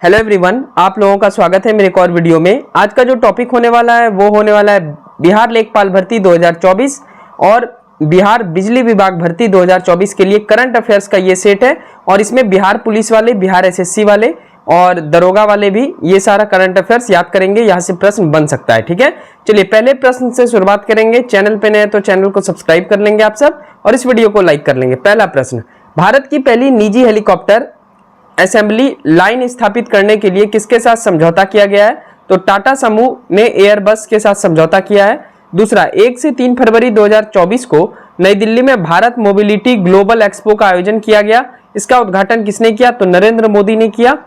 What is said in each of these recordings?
Hello everyone, आप लोगों का स्वागत है मेरे एक और वीडियो में। आज का जो टॉपिक होने वाला है वो होने वाला है बिहार लेखपाल भर्ती 2024 और बिहार बिजली विभाग भर्ती 2024 के लिए करंट अफेयर्स का ये सेट है। और इसमें बिहार पुलिस वाले, बिहार एसएससी वाले और दरोगा वाले भी ये सारा करंट अफेयर्स याद करेंगे। यहाँ से प्रश्न बन सकता है। ठीक है, चलिए पहले प्रश्न से शुरुआत करेंगे। चैनल पे नए हैं तो चैनल को सब्सक्राइब कर लेंगे आप सब और इस वीडियो को लाइक कर लेंगे। पहला प्रश्न, भारत की पहली निजी हेलीकॉप्टर असेंबली लाइन स्थापित करने के लिए किसके साथ समझौता किया गया है? तो टाटा समूह ने एयरबस के साथ समझौता किया है। दूसरा, 1 से 3 फरवरी 2024 को नई दिल्ली में भारत मोबिलिटी ग्लोबल एक्सपो का आयोजन किया गया। इसका उद्घाटन किसने किया? तो नरेंद्र मोदी ने किया।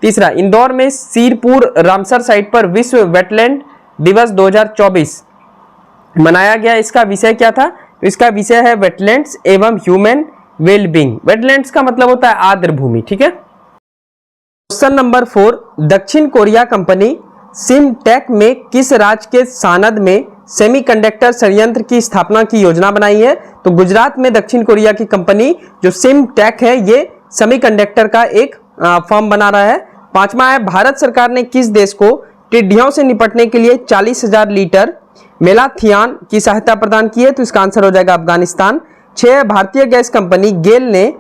तीसरा, इंदौर में सीरपुर रामसर साइट पर विश्व वेटलैंड दिवस 2024 मनाया गया। इसका विषय क्या था? इसका विषय है वेटलैंड्स एवं ह्यूमन वेलबींग। वेटलैंड्स का मतलब होता है आर्द्र भूमि। ठीक है। क्वेश्चन नंबर 4, दक्षिण कोरिया कंपनी सिमटेक में किस राज्य के सानद में सेमीकंडक्टर संयंत्र की स्थापना की योजना बनाई है? तो गुजरात में दक्षिण कोरिया की कंपनी जो सिमटेक है ये सेमीकंडक्टर का एक फर्म बना रहा है। पांचवा है, भारत सरकार ने किस देश को टिड्डियों से निपटने के लिए 40,000 लीटर मेलाथियान की सहायता प्रदान की है? तो इसका आंसर हो जाएगा अफगानिस्तान। 6, भारतीय गैस कंपनी गेल ने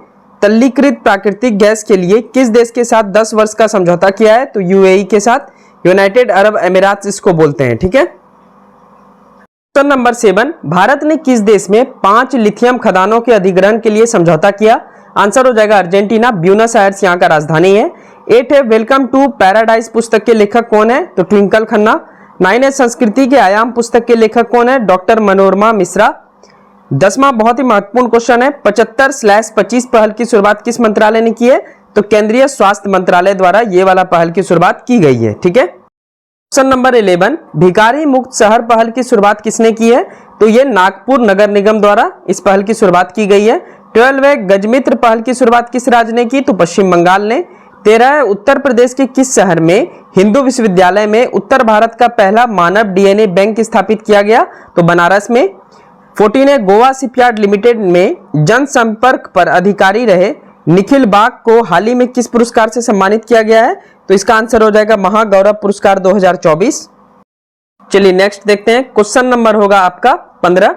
तल्लीकृत प्राकृतिक गैस के लिए किस देश के साथ 10 वर्ष का समझौता किया है? तो यूएई के साथ, यूनाइटेड अरब अमीरात इसको बोलते हैं। ठीक है। क्वेश्चन नंबर 7, भारत ने किस देश में 5 लिथियम खदानों के अधिग्रहण के लिए समझौता किया? आंसर हो जाएगा अर्जेंटीना, ब्यूनस आयर्स यहाँ का राजधानी है। 8 है, वेलकम टू पैराडाइज पुस्तक के लेखक कौन है? तो ट्विंकल खन्ना। 9 है, संस्कृति के आयाम पुस्तक के लेखक कौन है? डॉक्टर मनोरमा मिश्रा। 10वां बहुत ही महत्वपूर्ण क्वेश्चन है, 75/25 पहल की शुरुआत किस मंत्रालय ने की है? तो केंद्रीय स्वास्थ्य मंत्रालय द्वारा ये वाला पहल की शुरुआत की गई है। ठीक है। क्वेश्चन नंबर 11, भिखारी मुक्त शहर पहल की शुरुआत किसने की है? तो ये नागपुर नगर निगम द्वारा इस पहल की शुरुआत की गई है। 12 है, गजमित्र पहल की शुरुआत किस राज्य ने की? तो पश्चिम बंगाल ने। 13 है, उत्तर प्रदेश के किस शहर में हिंदू विश्वविद्यालय में उत्तर भारत का पहला मानव डीएनए बैंक स्थापित किया गया? तो बनारस में। 14 है, गोवा शिपयार्ड लिमिटेड में जनसंपर्क पर अधिकारी रहे निखिल बाग को हाल ही में किस पुरस्कार से सम्मानित किया गया है? तो इसका आंसर हो जाएगा महागौरव पुरस्कार 2024। चलिए नेक्स्ट देखते हैं। क्वेश्चन नंबर होगा आपका 15,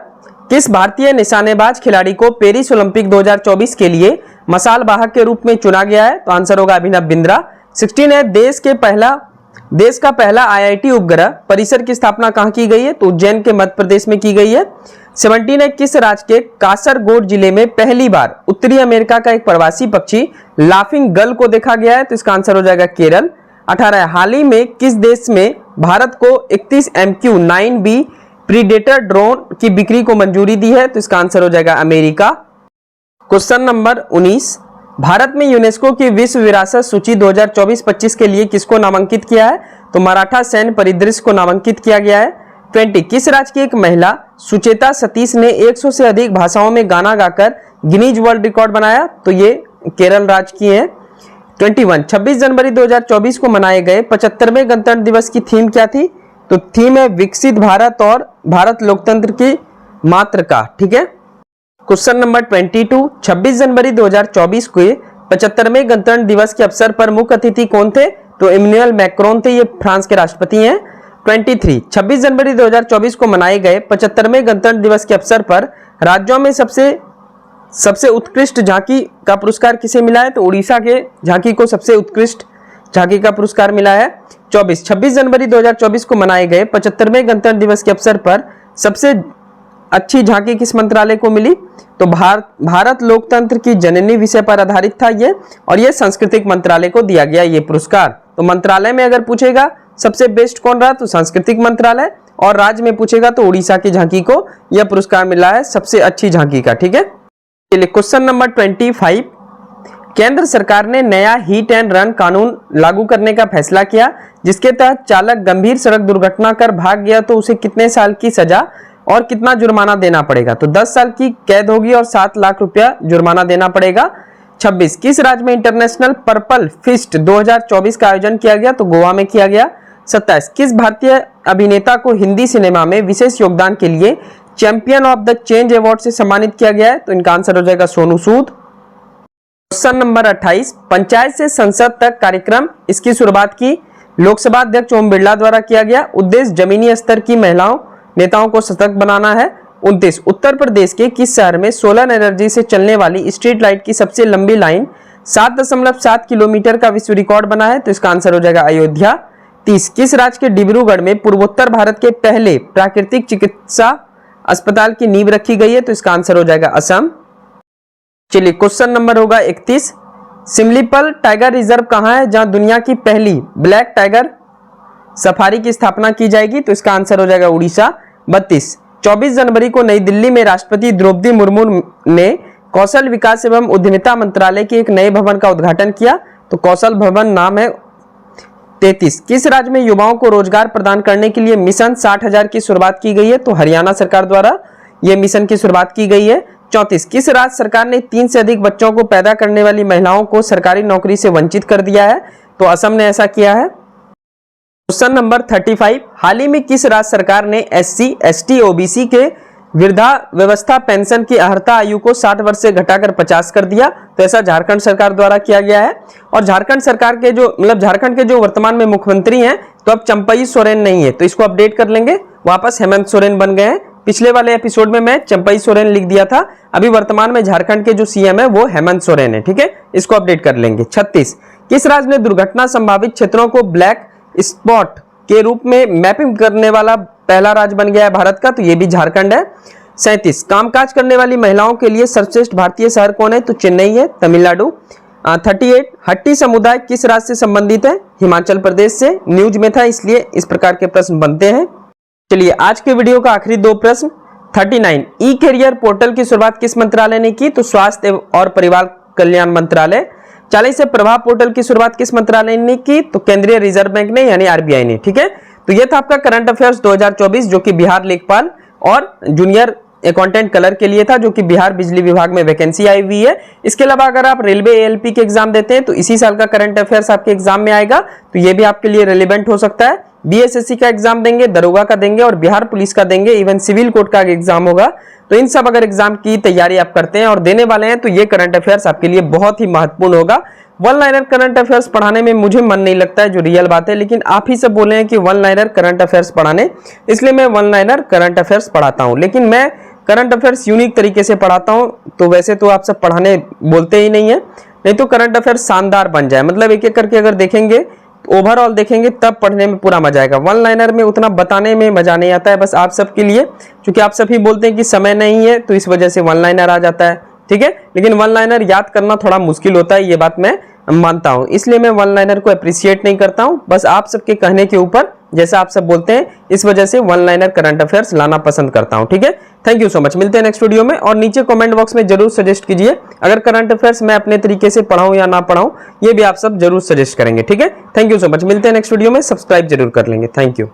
किस भारतीय निशानेबाज खिलाड़ी को पेरिस ओलंपिक 2024 के लिए मसाल वाहक के रूप में चुना गया है? तो आंसर होगा अभिनव बिंद्रा। 16 है, देश का पहला आईआईटी उपग्रह परिसर की स्थापना कहां की गई है? तो उज्जैन के मध्य प्रदेश में की गई है। 17 है, किस राज्य के कासरगोड जिले में पहली बार उत्तरी अमेरिका का एक प्रवासी पक्षी लाफिंग गल को देखा गया है? तो इसका आंसर हो जाएगा केरल। 18 है, हाल ही में किस देश में भारत को 31 MQ-9B प्रीडेटर ड्रोन की बिक्री को मंजूरी दी है? तो इसका आंसर हो जाएगा अमेरिका। क्वेश्चन नंबर 19, भारत में यूनेस्को की विश्व विरासत सूची 2024-25 के लिए किसको नामांकित किया है? तो मराठा सैन्य परिदृश्य को नामांकित किया गया है। 20, किस राज्य की एक महिला सुचेता सतीश ने 100 से अधिक भाषाओं में गाना गाकर गिनीज वर्ल्ड रिकॉर्ड बनाया? तो ये केरल राज्य की है। 21, 26 जनवरी 2024 को मनाए गए 75वें गणतंत्र दिवस की थीम क्या थी? तो थीम है विकसित भारत और भारत लोकतंत्र की मातृका। ठीक है। क्वेश्चन नंबर 22, 26 जनवरी 2024 के 75वें गणतंत्र दिवस के अवसर पर मुख्य अतिथि कौन थे? तो इमैनुअल मैक्रोन थे, ये फ्रांस के राष्ट्रपति हैं। 23, 26 जनवरी 2024 को मनाए गए 75वें गणतंत्र दिवस के अवसर पर राज्यों में सबसे उत्कृष्ट झांकी का पुरस्कार किसे मिला है? तो उड़ीसा के झांकी को सबसे उत्कृष्ट झांकी का पुरस्कार मिला है। 24, 26 जनवरी 2024 को मनाए गए 75वें गणतंत्र दिवस के अवसर पर सबसे अच्छी झांकी किस मंत्रालय को मिली? तो भारत लोकतंत्र की जननी विषय पर आधारित था ये, और ये सांस्कृतिक मंत्रालय को दिया गया ये पुरस्कार। तो मंत्रालय में अगर पूछेगा सबसे बेस्ट कौन रहा? तो सांस्कृतिक मंत्रालय, और राज्य में पूछेगा तो उड़ीसा की झांकी को यह पुरस्कार मिला है सबसे अच्छी झांकी का। ठीक है। क्वेश्चन नंबर 25, केंद्र सरकार ने नया हिट एंड रन कानून लागू करने का फैसला किया जिसके तहत चालक गंभीर सड़क दुर्घटना कर भाग गया तो उसे कितने साल की सजा और कितना जुर्माना देना पड़ेगा? तो 10 साल की कैद होगी और 7 लाख रुपया जुर्माना देना पड़ेगा। 26, किस राज्य में इंटरनेशनल पर्पल फिस्ट 2024 का आयोजन किया गया? तो गोवा में किया गया। 27, किस भारतीय अभिनेता को हिंदी सिनेमा में विशेष योगदान के लिए champion of the change award से सम्मानित किया गया है? तो इनका आंसर हो जाएगा सोनू सूद। क्वेश्चन नंबर 28, पंचायत से संसद तक कार्यक्रम, इसकी शुरुआत की लोकसभा अध्यक्ष ओम बिरला द्वारा किया गया। उद्देश्य जमीनी स्तर की महिलाओं नेताओं को सशक्त बनाना है। 29, उत्तर प्रदेश के किस शहर में सोलर एनर्जी से चलने वाली स्ट्रीट लाइट की सबसे लंबी लाइन 7.7 किलोमीटर का विश्व रिकॉर्ड बना है? तो इसका आंसर हो जाएगा अयोध्या। 30, किस राज्य के डिब्रूगढ़ में पूर्वोत्तर भारत के पहले प्राकृतिक चिकित्सा अस्पताल की नींव रखी गई है? तो इसका आंसर हो जाएगा असम। चलिए क्वेश्चन नंबर होगा 31, सिमलीपल टाइगर रिजर्व कहां है जहां दुनिया की पहली ब्लैक टाइगर सफारी की स्थापना की जाएगी? तो इसका आंसर हो जाएगा उड़ीसा। 32, 24 जनवरी को नई दिल्ली में राष्ट्रपति द्रौपदी मुर्मू ने कौशल विकास एवं उद्यमिता मंत्रालय के एक नए भवन का उद्घाटन किया। तो कौशल भवन नाम है। 33, किस राज्य में युवाओं को रोजगार प्रदान करने के लिए मिशन 60,000 की शुरुआत की गई है? तो हरियाणा सरकार द्वारा यह मिशन की शुरुआत की गई है। 34, किस राज्य सरकार ने 3 से अधिक बच्चों को पैदा करने वाली महिलाओं को सरकारी नौकरी से वंचित कर दिया है? तो असम ने ऐसा किया है। क्वेश्चन नंबर 35, हाल ही में किस राज्य सरकार ने SC, ST, OBC के वृद्धा व्यवस्था पेंशन की अर्हता आयु को 60 वर्ष से घटाकर 50 कर दिया? तो ऐसा झारखंड सरकार द्वारा किया गया है। और झारखंड सरकार के जो झारखंड के जो वर्तमान में मुख्यमंत्री हैं तो अब चंपई सोरेन नहीं है, तो इसको अपडेट कर लेंगे, वापस हेमंत सोरेन बन गए हैं। पिछले वाले एपिसोड में मैं चंपई सोरेन लिख दिया था, अभी वर्तमान में झारखंड के जो CM है वो हेमंत सोरेन है, ठीक है, इसको अपडेट कर लेंगे। 36, किस राज्य ने दुर्घटना संभावित क्षेत्रों को ब्लैक स्पॉट के रूप में मैपिंग करने वाला पहला राज्य बन गया है भारत का? तो ये भी झारखंड है। 37, कामकाज करने वाली महिलाओं के लिए सर्वश्रेष्ठ भारतीय शहर कौन है? तो चेन्नई है, तमिलनाडु। 38, हट्टी समुदाय किस राज्य से संबंधित है? हिमाचल प्रदेश से। न्यूज में था इसलिए इस प्रकार के प्रश्न बनते हैं। चलिए आज के वीडियो का आखिरी 2 प्रश्न। 39, ई कैरियर पोर्टल की शुरुआत किस मंत्रालय ने की? तो स्वास्थ्य और परिवार कल्याण मंत्रालय। 40 है, प्रभाव पोर्टल की शुरुआत किस मंत्रालय ने की? तो केंद्रीय रिजर्व बैंक ने यानी RBI ने, ठीक है। तो ये था आपका करंट अफेयर्स 2024 जो कि बिहार लेखपाल और जूनियर अकाउंटेंट कलर के लिए था, जो कि बिहार बिजली विभाग में वैकेंसी आई हुई है। इसके अलावा अगर आप रेलवे ALP के एग्जाम देते हैं तो इसी साल का करंट अफेयर्स आपके एग्जाम में आएगा, तो ये भी आपके लिए रेलिवेंट हो सकता है। BSSC का एग्जाम देंगे, दरोगा का देंगे और बिहार पुलिस का देंगे, इवन सिविल कोर्ट का एग्जाम होगा। तो इन सब अगर एग्जाम की तैयारी आप करते हैं और देने वाले हैं तो ये करंट अफेयर्स आपके लिए बहुत ही महत्वपूर्ण होगा। वन लाइनर करंट अफेयर्स पढ़ाने में मुझे मन नहीं लगता है, जो रियल बात है, लेकिन आप ही सब बोले हैं कि वन लाइनर करंट अफेयर्स पढ़ाने, इसलिए मैं वन लाइनर करंट अफेयर्स पढ़ाता हूं। लेकिन मैं करंट अफेयर्स यूनिक तरीके से पढ़ाता हूं, तो वैसे तो आप सब पढ़ाने बोलते ही नहीं है, नहीं तो करंट अफेयर्स शानदार बन जाए, मतलब एक एक करके अगर देखेंगे, ओवरऑल देखेंगे तब पढ़ने में पूरा मजा आएगा। वन लाइनर में उतना बताने में मजा नहीं आता है, बस आप सबके लिए, क्योंकि आप सभी बोलते हैं कि समय नहीं है तो इस वजह से वन लाइनर आ जाता है, ठीक है। लेकिन वन लाइनर याद करना थोड़ा मुश्किल होता है, ये बात मैं मानता हूं, इसलिए मैं वन लाइनर को अप्रिशिएट नहीं करता हूं, बस आप सबके कहने के ऊपर जैसा आप सब बोलते हैं इस वजह से वन लाइनर करंट अफेयर्स लाना पसंद करता हूं, ठीक है। थैंक यू सो मच, मिलते हैं नेक्स्ट वीडियो में। और नीचे कमेंट बॉक्स में जरूर सजेस्ट कीजिए अगर करंट अफेयर्स मैं अपने तरीके से पढ़ाऊं या ना पढ़ाऊं, ये भी आप सब जरूर सजेस्ट करेंगे, ठीक है। थैंक यू सो मच, मिलते हैं नेक्स्ट वीडियो में, सब्सक्राइब जरूर कर लेंगे। Thank you.